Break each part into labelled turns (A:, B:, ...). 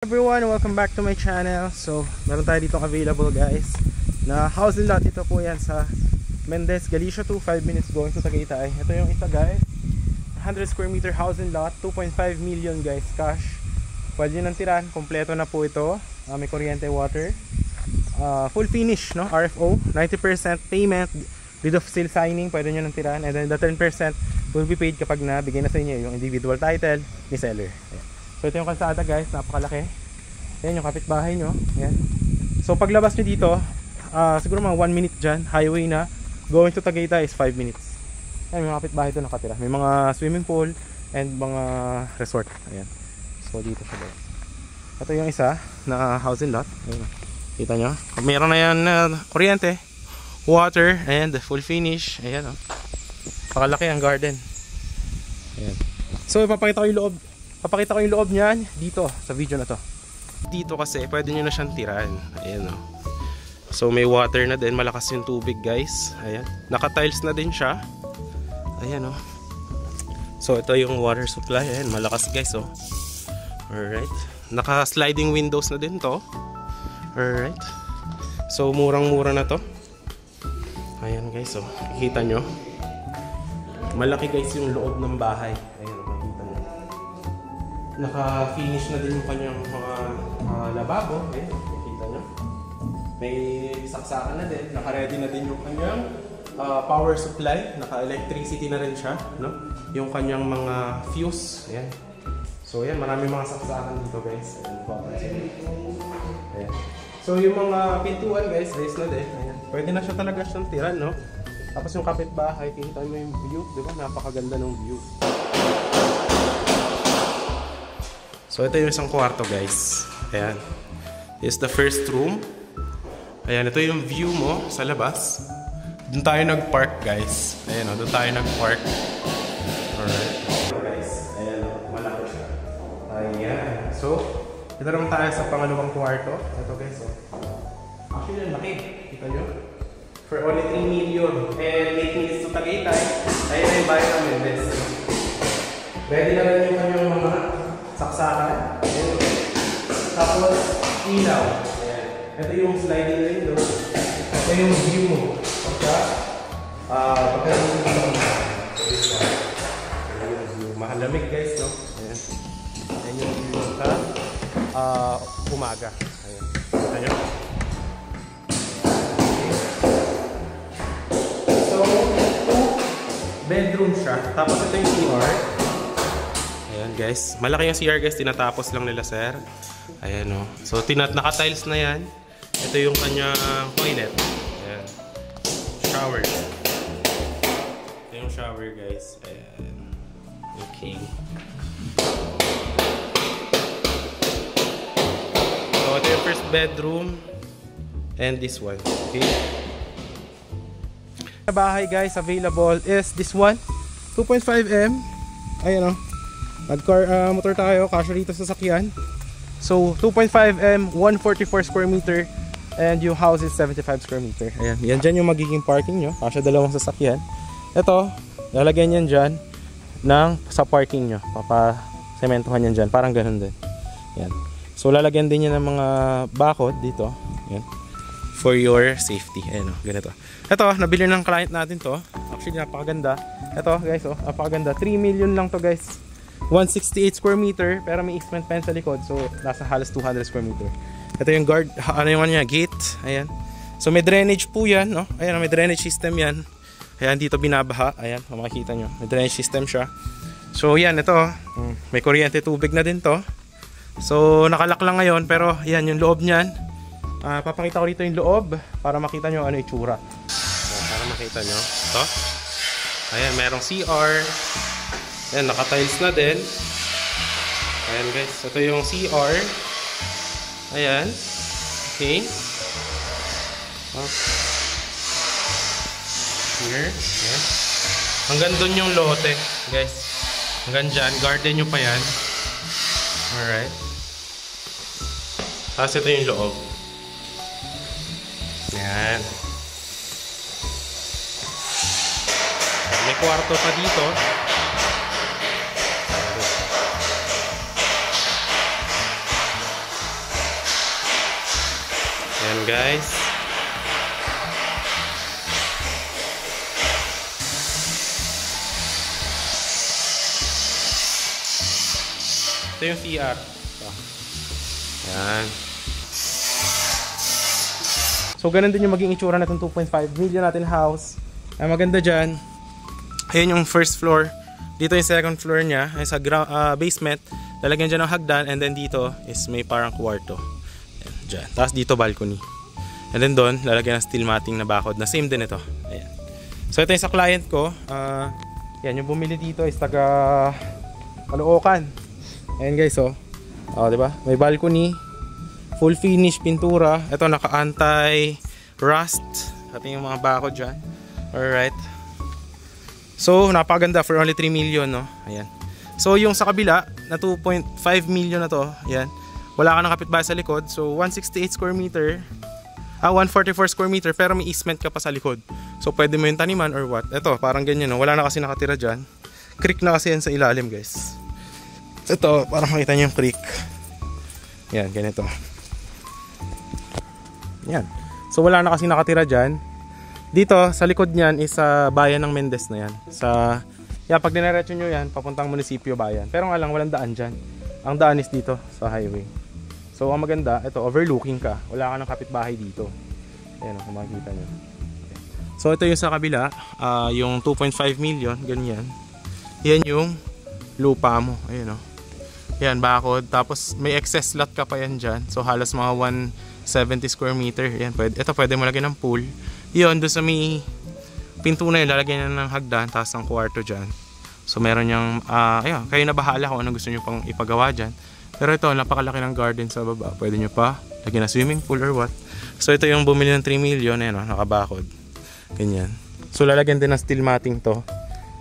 A: Everyone, welcome back to my channel. So, meron tayo ditong available guys na housing lot. Ito po yan sa Mendez, Galicia 2, 5 minutes going to Tagaytay. Ito yung isa guys, 100 square meter housing lot, 2.5 million guys, cash. Pwede nyo nang tiran, kompleto na po ito. May kuryente, water, full finish, no? RFO, 90% payment, deed of sale signing, pwede nyo nang tiran. And then the 10% will be paid kapag nabigay na sa inyo yung individual title ni seller. Ayan. So ito yung kalsada guys, napakalaki. Ayan yung kapitbahay nyo. Ayan. So paglabas nyo dito, siguro mga 1 minute dyan, highway na. Going to Tagaytay is 5 minutes. Ayan, may mga kapitbahay ito nakatira. May mga swimming pool and mga resort. Ayan. So dito siya guys. Ito yung isa na housing lot. Ayan. Kita nyo. Meron na yan kuryente, water, and full finish. Ayan o. Pakalaki ang garden. Ayan. So ipapakita ko yung loob. Papakita ko yung loob niyan dito sa video na to. Dito kasi pwede nyo na siyang tiran. Ayan o. So may water na din. Malakas yung tubig guys. Ayan. Naka-tiles na din siya. Ayan o. So ito yung water supply. Ayan. Malakas guys o. Alright. Naka-sliding windows na din to. Alright. So murang-mura na to. Ayan guys o. Kikita nyo. Malaki guys yung loob ng bahay. Ayan o. Naka-finish na din yung kanyang mga lababo. Ayan, nakikita nyo. May saksakan na din. Naka-ready na din yung kanyang power supply. Naka-electricity na rin siya. No? Yung kanyang mga fuse. Ayan. So, ayan. Marami mga saksakan dito guys. Ayan. So, yung mga pintuan guys, raised na din. Ayan. Pwede na siya talaga siyang tiran, no? Tapos yung kapitbahay, kikita mo yung view. Diba? Napakaganda ng view. So ito yung isang kwarto guys. Ayan. This is the first room. Ayan, ito yung view mo sa labas. Doon tayo nag-park guys. Ayan o, doon tayo nag-park. Alright. Guys, ayan o, malaki siya. Ayan. So, ito naman tayo sa pangalawang kwarto. Ito guys o. Actually, laki. Kita nyo? For only 3 million. And making this to Tagaytay. Ayan yung bayan ng Mendez. Ready na rin yung kanyang mga saksakan. Ayan. Tapos, ilaw. Ayan. Ito yung sliding window. Ito yung view mo. Pagka yung view. Mahalamig guys, no? Ayan. Ayan yung view sa umaga. Ayan. Kita nyo? So, 2 bedroom siya. Tapos ito yung CR. Ayan guys, malaki yung CR guys, tinatapos lang nila sir. Ayan o. So naka-tiles na yan. Ito yung kanyang toilet. Ayan. Shower. Ito yung shower guys. Ayan. Okay. So ito yung first bedroom. And this one. Okay. The bahay guys available is this one. 2.5M. Ayan o. Motor tayo, kasya rito sa sasakyan. So 2.5M, 144 square meter. And yung house is 75 square meter. Ayan, yan dyan yung magiging parking nyo. Kasya dalawang sasakyan. Ito, lalagyan yan dyan sa parking nyo. Papasementohan yan dyan, parang ganun din. Yan. So lalagyan din yan ng mga bakod dito. Yan. For your safety. Ayan o, ganito. Ito, nabili ng client natin to. Actually, napakaganda. Ito guys, oh, napakaganda. 3 million lang to guys. 168 square meter, pero may easement pen sa likod. So, nasa halos 200 square meter. Ito yung guard, ano yung niya, gate. Ayan. So, may drainage po yan, no? Ayan, may drainage system yan. Ayan, dito binabaha. Ayan, makikita nyo. May drainage system siya. So, yan, ito. May kuryente tubig na din to. So, nakalak lang ngayon, pero yan, yung loob niyan. Papakita ko dito yung loob para makita nyo ano yung itsura. Ayan, para makita nyo. Ito. Ayan, merong CR. Ayan, naka-tiles na din. Ayan guys, ito yung CR. Ayan. Okay. Here. Ayan. Hanggang dun yung lote, guys. Hanggang dyan, garden nyo pa yan. Alright. Tapos ito yung loob. Ayan. May kwarto pa dito. Ayan guys. Ito yung CR. Ayan. So ganun din yung maging itsura na itong 2.5 million natin house. Ang maganda dyan, ayun yung first floor. Dito yung second floor niya, ay sa basement. Lalagyan dyan ng hagdan, and then dito is may parang kwarto. Ayan, dyan. Tapos dito balcony. And then doon, lalagyan ng steel matting na bakod na same din ito. Ayan. So ito yung sa client ko. Yan, yung bumili dito is taga Caloocan. Ayan guys, oh. Diba? May balcony. Full finish pintura. Ito naka-anti rust. Ating yung mga bakod dyan. Alright. So napaganda for only 3 million, no? Ayan. So yung sa kabila na 2.5 million na to, ayan. Wala ka ng kapitbahay sa likod. So 168 square meter. 144 square meter, pero may easement ka pa sa likod. So pwede mo yung taniman or what. Ito parang ganyan, no? Wala na kasi nakatira dyan. Creek na kasi yan sa ilalim, guys. Ito para makita nyo yung creek. Ayan, ganito. Yan. So wala na kasi nakatira dyan. Dito sa likod niyan is sa bayan ng Mendez na yan. Pag dinerecho nyo yan, papuntang munisipyo bayan. Pero nga lang walang daan dyan. Ang daan is dito sa highway. So ang maganda, ito overlooking ka. Wala ka ng kapitbahay dito. Ayan o, kung makikita nyo. So ito yung sa kabila, yung 2.5 million, ganyan. Yan yung lupa mo. Ayan o. Yan, bakod. Tapos may excess lot ka pa yan dyan. So halos mga 170 square meter. Yan, ito pwede mo lagyan ng pool. Yun, doon sa may pinto na yun, lalagyan na ng hagdan, tapos ang kwarto dyan. So meron niyang, ayun, kayo na bahala kung anong gusto nyo pang ipagawa dyan. Pero ito, napakalaki ng garden sa baba. Pwede nyo pa lagyan na swimming pool or what. So ito yung bumili ng 3 million, ayan o, nakabakod. Ganyan. So lalagyan din ng steel matting to.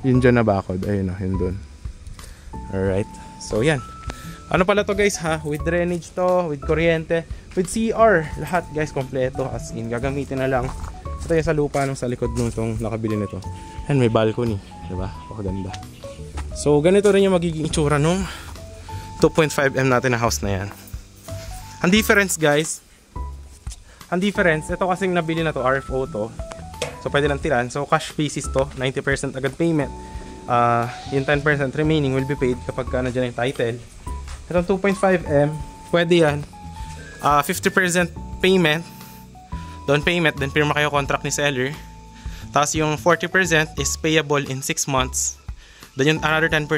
A: Yun dyan na bakod, ayun o, yun dun. Alright, so yan. Ano pala to guys ha, with drainage to, with kuryente, with CR, lahat guys kompleto, as in gagamitin na lang. Ito yung sa lupa nung sa likod nung itong nakabili nito. And may balcony, diba? Pakaganda. So ganito rin yung magiging itsura nung 2.5M natin na house na yan. Ang difference guys, ito kasing nabili na to, RFO to. So pwede lang tiran, so cash basis to, 90% agad payment. Yung 10% remaining will be paid kapag ka nandiyan yung title. Itong 2.5M, pwede yan. 50% payment, down payment, then pirma kayo contract ni seller. Tapos yung 40% is payable in 6 months. Then yung another 10%.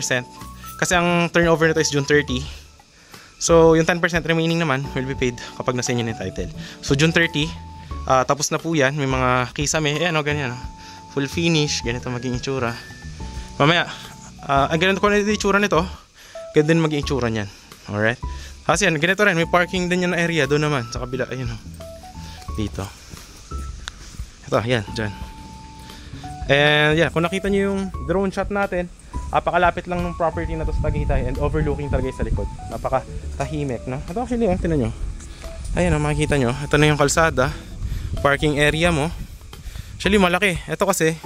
A: Kasi ang turnover nito is June 30. So yung 10% remaining naman will be paid kapag nasa inyo yung title. So June 30, tapos na po yan. May mga kisame, ano ganyan. Full finish, ganito maging itsura. Mamaya, ang ganito ko na yung itsura nito, ganito din maging itsura niyan. Alright. Kasi yan, ganito rin. May parking din yung area doon naman. Sa kabila, ayun o. Dito. Ito, yan, dyan. And yeah, kung nakita nyo yung drone shot natin, napakalapit lang ng property na to sa Tagaytay and overlooking talaga sa likod. Napakatahimik, no? Ito actually, tinan nyo. Ayan o, makikita nyo. Ito na yung kalsada. Parking area mo. Actually, malaki. Ito kasi,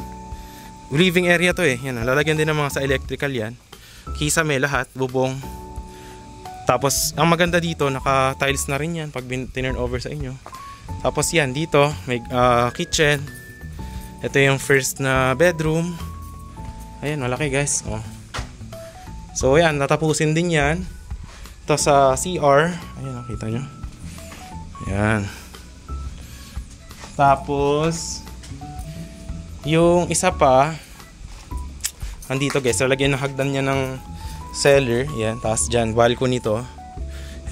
A: living area to eh. Yan, lalagyan din ng mga sa electrical yan. Kisame lahat, bubong. Tapos, ang maganda dito, naka-tiles na rin yan pag tinurn over sa inyo. Tapos yan, dito, may kitchen. Ito yung first na bedroom. Ayan, malaki guys. Oh. So, yan, natapusin din yan. Ito sa CR. Ayan, nakita nyo. Ayan. Tapos, yung isa pa, andito guys, lalagyan ng hagdan niya ng seller. Yan, tapos dyan, balcony to.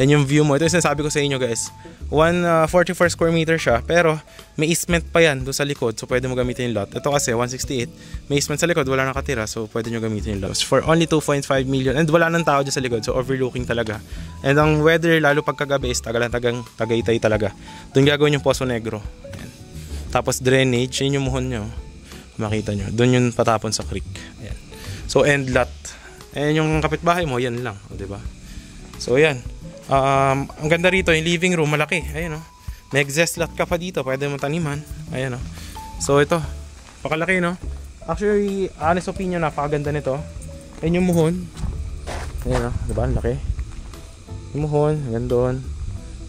A: Yan yung view mo. Ito yung sinasabi ko sa inyo guys. 144 square meter siya, pero may easement pa yan doon sa likod. So pwede mo gamitin yung lot. Ito kasi 168. May easement sa likod, wala nakatira. So pwede nyo gamitin yung lot. For only 2.5 million. And wala nang tao dyan sa likod. So overlooking talaga. And ang weather, lalo pagkagabi, is Tagaytay talaga. Doon gagawin yung Poso Negro. Ayan. Tapos drainage, yun yung muhon nyo. Makita nyo. Doon yung patapon sa creek. Ayan. So end lot. Ayan yung kapitbahay mo, yan lang, o, diba? So yan. Ang ganda rito, yung living room malaki. Ayan o. May exhaust lot ka pa dito, pwede mo taniman. Ayan o. So ito, pakalaki no. Actually, honest opinion, napakaganda nito. Ayan yung muhon. Ayan o, diba? Ang laki. Yung muhon, hanggang doon.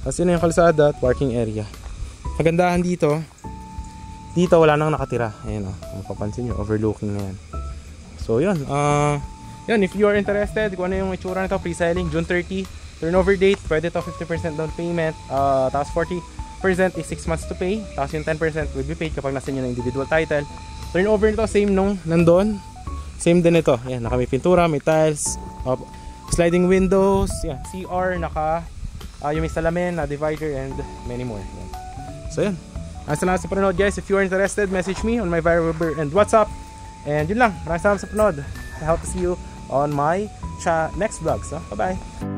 A: Tapos yun yung kalsada at parking area. kagandahan dito, wala nang nakatira. Ayan o, kung mapapansin nyo, overlooking na yan. So yun, yun, if you are interested kung ano yung itsura nito, pre-selling June 30, turnover date, pwede to 50% down payment, tapos 40% is 6 months to pay, tapos yung 10% will be paid kapag nasa nyo ng individual title. Turnover nito, same nung nandun, same din ito. Ayan, naka may pintura, may tiles, sliding windows, yan, CR, naka yung may salamin, divider, and many more. Yan. So yun, salamat sa panonood guys. If you are interested, message me on my Viber and WhatsApp. And yun lang, maraming salamat sa panonood. I hope to see you on my next vlog. So bye bye.